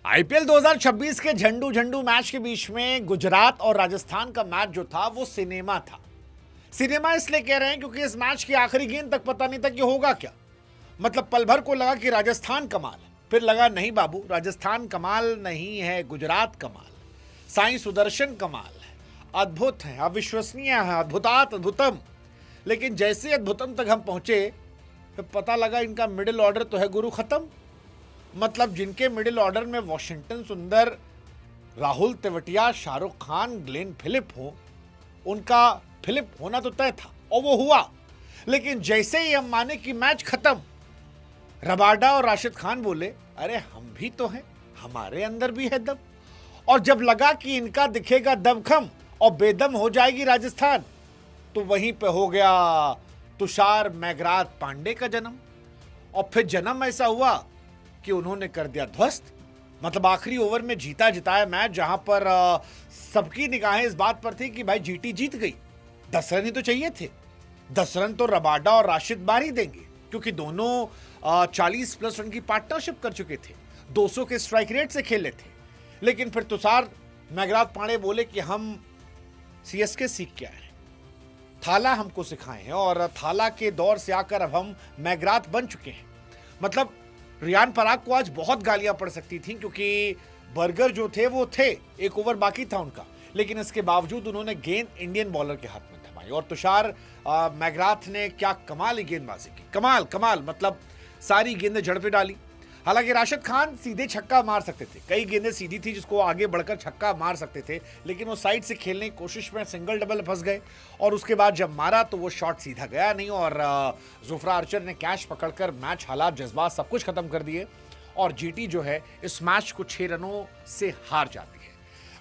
IPL 2026 के झंडू झंडू match के बीच में गुजरात और राजस्थान का मैच जो था वो सिनेमा था। सिनेमा इसलिए कह रहे हैं क्योंकि इस मैच की आखिरी गेंद तक पता नहीं था कि होगा क्या। मतलब पल भर को लगा कि राजस्थान कमाल है, फिर लगा नहीं बाबू, राजस्थान कमाल नहीं है, गुजरात कमाल, साईं सुदर्शन कमाल है, अद्भुत है, अविश्वसनीय है, अद्भुतात अद्भुतम। लेकिन जैसे अद्भुतम तक हम पहुंचे फिर पता लगा इनका मिडिल ऑर्डर तो है गुरु खत्म। मतलब जिनके मिडिल ऑर्डर में वॉशिंगटन सुंदर, राहुल तेवतिया, शाहरुख खान, ग्लेन फिलिप हो, उनका फिलिप होना तो तय था और वो हुआ। लेकिन जैसे ही हम माने कि मैच खत्म, रबाडा और राशिद खान बोले अरे हम भी तो हैं, हमारे अंदर भी है दम। और जब लगा कि इनका दिखेगा दमखम और बेदम हो जाएगी राजस्थान, तो वहीं पे हो गया तुषार मैगराथ पांडे का जन्म। और फिर जन्म ऐसा हुआ कि उन्होंने कर दिया ध्वस्त। मतलब आखिरी ओवर में जीता जिताया मैच, जहां पर सबकी निगाहें इस बात पर थी कि भाई जीटी जीत गई, 10 रन ही तो चाहिए थे। 10 रन तो रबाडा और राशिद बार ही देंगे क्योंकि दोनों 40 प्लस रन की पार्टनरशिप कर चुके थे, 200 के स्ट्राइक रेट से खेले थे। लेकिन फिर तुषार मैगराथ पांडे बोले कि हम सीएसके सीख के आए हैं, थाला हमको सिखाए हैं और थाला के दौर से आकर अब हम मैगराथ बन चुके हैं। मतलब रियान पराग को आज बहुत गालियां पड़ सकती थी क्योंकि बर्गर जो थे वो थे, एक ओवर बाकी था उनका, लेकिन इसके बावजूद उन्होंने गेंद इंडियन बॉलर के हाथ में थमाई। और तुषार मैगराथ ने क्या कमाल ही गेंदबाजी की, कमाल कमाल। मतलब सारी गेंदें जड़ पे डाली। हालांकि राशिद खान सीधे छक्का मार सकते थे, कई गेंदें सीधी थी जिसको आगे बढ़कर छक्का मार सकते थे, लेकिन वो साइड से खेलने की कोशिश में सिंगल डबल फंस गए। और उसके बाद जब मारा तो वो शॉट सीधा गया नहीं और जोफ्रा आर्चर ने कैच पकड़कर मैच, हालात, जज्बात सब कुछ खत्म कर दिए। और जीटी जो है इस मैच को 6 रनों से हार जाती है।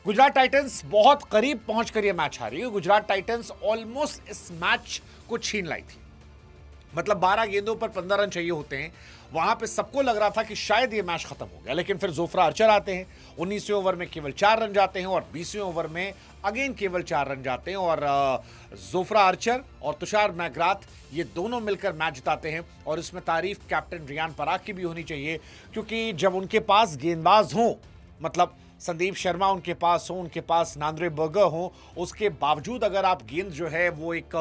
गुजरात टाइटंस बहुत करीब पहुंचकर यह मैच हारी है। गुजरात टाइटंस ऑलमोस्ट इस मैच को छीन लाई थी। मतलब 12 गेंदों पर 15 रन चाहिए होते हैं, वहां पे सबको लग रहा था कि शायद ये मैच खत्म हो गया। लेकिन फिर जोफ्रा आर्चर आते हैं, 19वें ओवर में केवल 4 रन जाते हैं और 20वें ओवर में अगेन केवल 4 रन जाते हैं। और जोफ्रा आर्चर और तुषार मैगराथ ये दोनों मिलकर मैच जिताते हैं। और इसमें तारीफ कैप्टन रियान पराग की भी होनी चाहिए क्योंकि जब उनके पास गेंदबाज हों, मतलब संदीप शर्मा उनके पास हो, उनके पास नांद्रे बर्गर हो, उसके बावजूद अगर आप गेंद जो है वो एक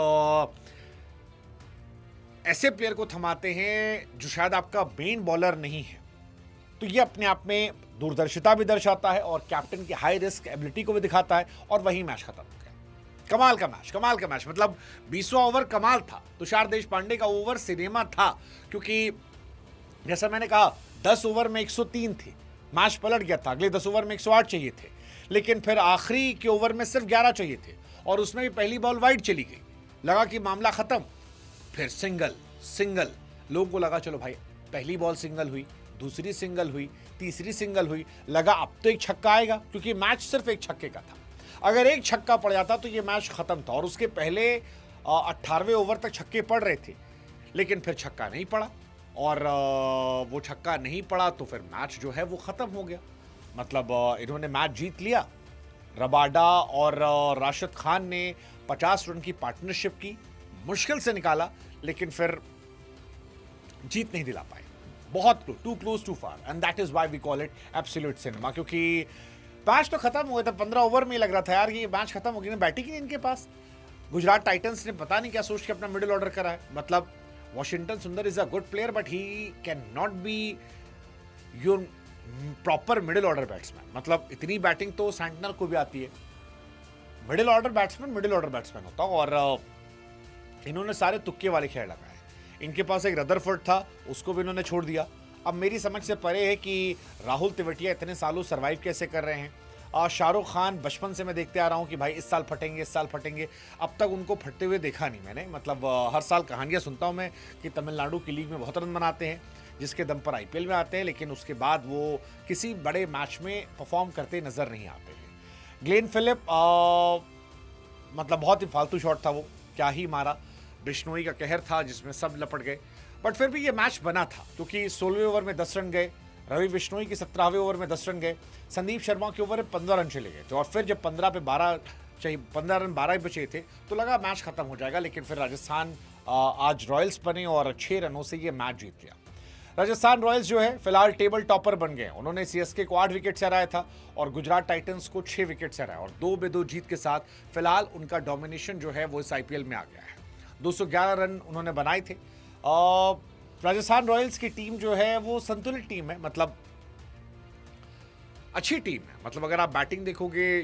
ऐसे प्लेयर को थमाते हैं जो शायद आपका मेन बॉलर नहीं है, तो ये अपने आप में दूरदर्शिता भी दर्शाता है और कैप्टन की हाई रिस्क एबिलिटी को भी दिखाता है। और वही मैच खत्म हो गया। कमाल का मैच, कमाल का मैच। मतलब 20वां ओवर कमाल था, तुषार देशपांडे का ओवर सिनेमा था क्योंकि जैसा मैंने कहा 10 ओवर में 103 थे, मैच पलट गया था। अगले 10 ओवर में 108 चाहिए थे, लेकिन फिर आखिरी के ओवर में सिर्फ 11 चाहिए थे और उसमें भी पहली बॉल वाइड चली गई। लगा कि मामला खत्म। फिर सिंगल सिंगल, लोगों को लगा चलो भाई पहली बॉल सिंगल हुई, दूसरी सिंगल हुई, तीसरी सिंगल हुई, लगा अब तो एक छक्का आएगा क्योंकि मैच सिर्फ एक छक्के का था। अगर एक छक्का पड़ जाता तो ये मैच खत्म था। और उसके पहले 18वें ओवर तक छक्के पड़ रहे थे, लेकिन फिर छक्का नहीं पड़ा और वो छक्का नहीं पड़ा तो फिर मैच जो है वो खत्म हो गया। मतलब इन्होंने मैच जीत लिया। रबाडा और राशिद खान ने 50 रन की पार्टनरशिप की, मुश्किल से निकाला, लेकिन फिर जीत नहीं दिला पाए। बहुत too close too far, and that is why we call it absolute cinema. क्योंकि मैच तो खत्म हो गया था, 15 ओवर में ही लग रहा था यार ये मैच खत्म हो गया, बैटिंग ही नहीं इनके पास। गुजरात टाइटंस ने पता नहीं क्या सोच के अपना मिडिल ऑर्डर करा है। मतलब वॉशिंगटन सुंदर is a good player but he can not be your proper middle order batsman. मतलब इतनी बैटिंग तो सैंटनर को भी आती है। मिडिल ऑर्डर बैट्समैन होता। और इन्होंने सारे तुक्के वाले खेल लगाए। इनके पास एक रदरफोर्ड था, उसको भी इन्होंने छोड़ दिया। अब मेरी समझ से परे है कि राहुल तेवतिया इतने सालों सर्वाइव कैसे कर रहे हैं। शाहरुख खान बचपन से मैं देखते आ रहा हूं कि भाई इस साल फटेंगे, इस साल फटेंगे। अब तक उनको फटते हुए देखा नहीं मैंने। मतलब हर साल कहानियां सुनता हूं मैं कि तमिलनाडु की लीग में बहुत रन बनाते हैं, जिसके दम पर आईपीएल में आते हैं, लेकिन उसके बाद वो किसी बड़े मैच में परफॉर्म करते नजर नहीं आते हैं। ग्लेन फिलिप मतलब बहुत ही फालतू शॉट था वो, क्या ही मारा। बिश्नोई का कहर था जिसमें सब लपट गए, बट फिर भी ये मैच बना था क्योंकि 16वें ओवर में 10 रन गए, रवि बिश्नोई के 17वें ओवर में 10 रन गए, संदीप शर्मा के ओवर में 15 रन चले गए थे। और फिर जब 15 पे 12 चाहिए, 15 रन 12 ही बचे थे, तो लगा मैच खत्म हो जाएगा। लेकिन फिर राजस्थान आज रॉयल्स बने और 6 रनों से ये मैच जीत गया। राजस्थान रॉयल्स जो है फिलहाल टेबल टॉपर बन गए। उन्होंने सीएसके को 8 विकेट से हराया था और गुजरात टाइटंस को 6 विकेट से हराया और 2-2 जीत के साथ फिलहाल उनका डोमिनेशन जो है वो इस आईपीएल में आ गया है। 211 रन उन्होंने बनाए थे। राजस्थान रॉयल्स की टीम जो है वो संतुलित टीम है, मतलब अच्छी टीम है। मतलब अगर आप बैटिंग देखोगे,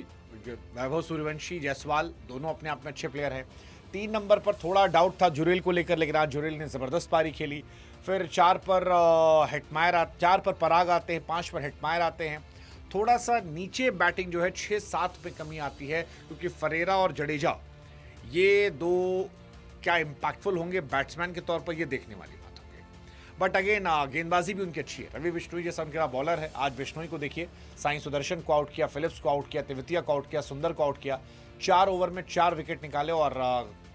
वैभव सूर्यवंशी, जायसवाल दोनों अपने आप में अच्छे प्लेयर हैं। 3 नंबर पर थोड़ा डाउट था जुरेल को लेकर, लेकिन आज जुरेल ने ज़बरदस्त पारी खेली। फिर 4 पर हेटमायर 4 पर पराग आते हैं, 5 पर हेटमायर आते हैं। थोड़ा सा नीचे बैटिंग जो है 6-7 पे कमी आती है, क्योंकि फरेरा और जडेजा ये दो क्या इम्पैक्टफुल होंगे बैट्समैन के तौर पर, ये देखने वाली बात होगी। बट अगेन गेंदबाजी भी उनकी अच्छी है। रवि बिश्नोई जैसा उनका बॉलर है। आज बिश्नोई को देखिए, साई सुदर्शन को आउट किया, फिलिप्स को आउट किया, तेवतिया को आउट किया, सुंदर को आउट किया। 4 ओवर में 4 विकेट निकाले और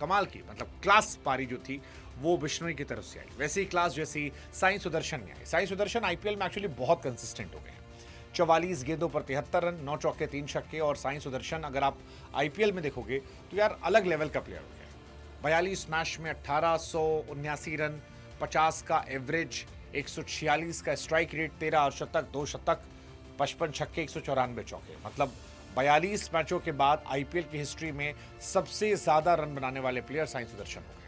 कमाल की, मतलब क्लास पारी जो थी वो बिश्नोई की तरफ से आई। वैसे ही क्लास जैसी साई सुदर्शन में आई। साई सुदर्शन आईपीएल में एक्चुअली बहुत कंसिस्टेंट हो गए हैं। 44 गेंदों पर 73 रन, 9 चौके 3 छक्के। और साई सुदर्शन अगर आप आईपीएल में देखोगे तो यार अलग लेवल का प्लेयर हो गया। 42 मैच में 1879 रन, 50 का एवरेज, 146 का स्ट्राइक रेट, 13 अर्धशतक, 2 शतक, 55 छक्के, 194 चौके। मतलब 42 मैचों के बाद आईपीएल की हिस्ट्री में सबसे ज्यादा रन बनाने वाले प्लेयर साई सुदर्शन हो गए।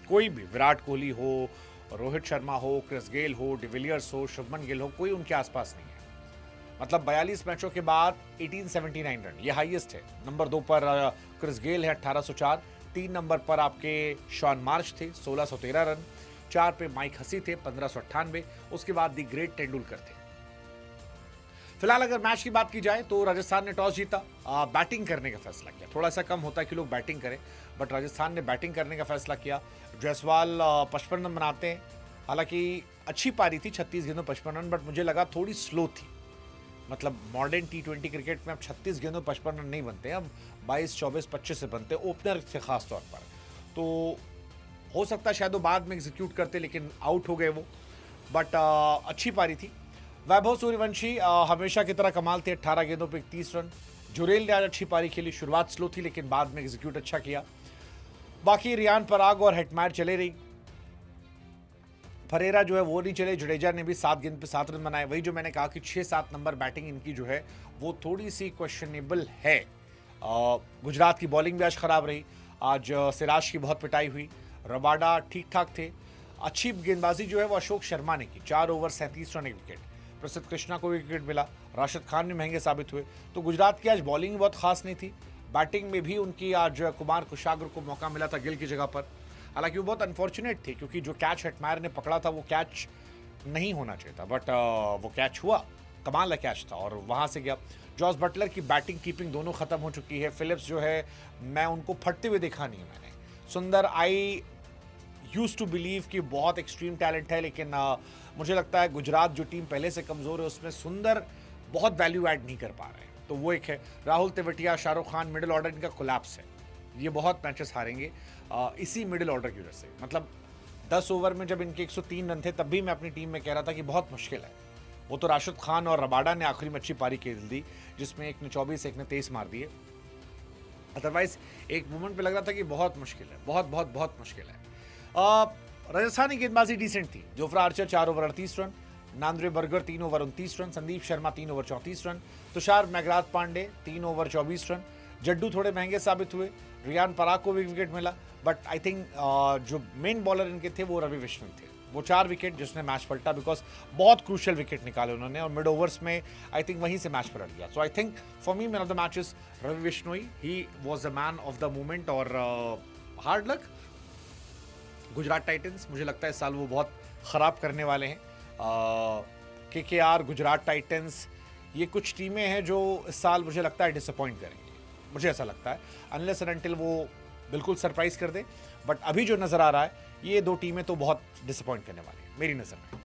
कोई भी, विराट कोहली हो, रोहित शर्मा हो, क्रिस गेल हो, डिविलियर्स हो, शुभमन गिल हो, कोई उनके आसपास नहीं है। मतलब 42 मैचों के बाद 1879 रन, ये हाईएस्ट है। नंबर 2 पर क्रिस गेल है 1804, 3 नंबर पर आपके शॉन मार्श थे 1613 रन, 4 पे माइक हसी थे 1598, उसके बाद दी ग्रेट तेंदुलकर थे। फिलहाल अगर मैच की बात की जाए तो राजस्थान ने टॉस जीता, बैटिंग करने का फैसला किया। थोड़ा सा कम होता है कि लोग बैटिंग करें, बट राजस्थान ने बैटिंग करने का फैसला किया। जायसवाल 55 रन बनाते हैं। हालांकि अच्छी पारी थी, 36 गेंदों 55 रन, बट मुझे लगा थोड़ी स्लो थी। मतलब मॉडर्न T20 क्रिकेट में अब 36 गेंदों 55 रन नहीं बनते, अब 22, 24, 25 से बनते, ओपनर से खास तौर पर। तो हो सकता है शायद वो बाद में एग्जीक्यूट करते, लेकिन आउट हो गए वो। बट अच्छी पारी थी। वैभव सूर्यवंशी हमेशा की तरह कमाल थे, 18 गेंदों पे 31 रन। जुरेल ने आज अच्छी पारी खेली, शुरुआत स्लो थी लेकिन बाद में एग्जीक्यूट अच्छा किया। बाकी रियान पराग और हेटमायर चले रही। फरेरा जो है वो नहीं चले। जडेजा ने भी 7 गेंद पे 7 रन बनाए। वही जो मैंने कहा कि 6-7 नंबर बैटिंग इनकी जो है वो थोड़ी सी क्वेश्चनेबल है। गुजरात की बॉलिंग भी आज खराब रही। आज सिराज की बहुत पिटाई हुई। रबाडा ठीक ठाक थे। अच्छी गेंदबाजी जो है वो अशोक शर्मा ने की, 4 ओवर 37 रन 1 विकेट। प्रसिद्ध कृष्णा को विकेट मिला। राशिद खान भी महंगे साबित हुए। तो गुजरात की आज बॉलिंग बहुत खास नहीं थी। बैटिंग में भी उनकी आज कुमार कुशाग्र को मौका मिला था गिल की जगह पर। हालांकि वो बहुत अनफॉर्चुनेट थे, क्योंकि जो कैच हेटमायर ने पकड़ा था वो कैच नहीं होना चाहिए था, बट वो कैच हुआ। कमाल का कैच था और वहां से गया। जॉस बटलर की बैटिंग कीपिंग दोनों खत्म हो चुकी है। फिलिप्स जो है, मैं उनको फटते हुए देखा नहीं मैंने। सुंदर, आई यूज टू बिलीव कि बहुत एक्सट्रीम टैलेंट है, लेकिन मुझे लगता है गुजरात जो टीम पहले से कमज़ोर है उसमें सुंदर बहुत वैल्यू ऐड नहीं कर पा रहे हैं। तो वो एक है। राहुल तेवतिया, शाहरुख खान, मिडिल ऑर्डर इनका कोलैप्स है। ये बहुत मैचेस हारेंगे इसी मिडिल ऑर्डर की वजह से। मतलब 10 ओवर में जब इनके 103 रन थे तब भी मैं अपनी टीम में कह रहा था कि बहुत मुश्किल है। वो तो राशिद खान और रबाडा ने आखिरी में अच्छी पारी खेल दी, जिसमें एक ने 24, एक ने 23 मार दिए। अदरवाइज एक मोमेंट पे लग रहा था कि बहुत मुश्किल है, बहुत बहुत बहुत मुश्किल है। राजस्थानी गेंदबाजी डिसेंट थी। Jofra Archer 4 over 38 run, Nandre Burger 3 over 29 run, Sandeep Sharma 3 over 34 run, Tushar मैगराथ पांडे 3 ओवर 24 रन। जड्डू थोड़े महंगे साबित हुए। रियान पराग को भी विकेट मिला, बट आई थिंक जो मेन बॉलर इनके थे वो रवि बिश्नोई थे। वो 4 विकेट जिसने मैच पलटा, बिकॉज बहुत क्रूशियल विकेट निकाले उन्होंने और मिड ओवर्स में आई थिंक वहीं से मैच पलट गया। So I think for me man of the matches Ravi Bishnoi, he was the man of the moment. और हार्ड लक गुजरात टाइटंस, मुझे लगता है इस साल वो बहुत ख़राब करने वाले हैं। KKR, गुजरात टाइटंस, ये कुछ टीमें हैं जो इस साल मुझे लगता है डिसअपॉइंट करेंगे। मुझे ऐसा लगता है, अनलेस एंड अनटिल वो बिल्कुल सरप्राइज कर दे। बट अभी जो नज़र आ रहा है, ये 2 टीमें तो बहुत डिसअपॉइंट करने वाली हैं मेरी नज़र में।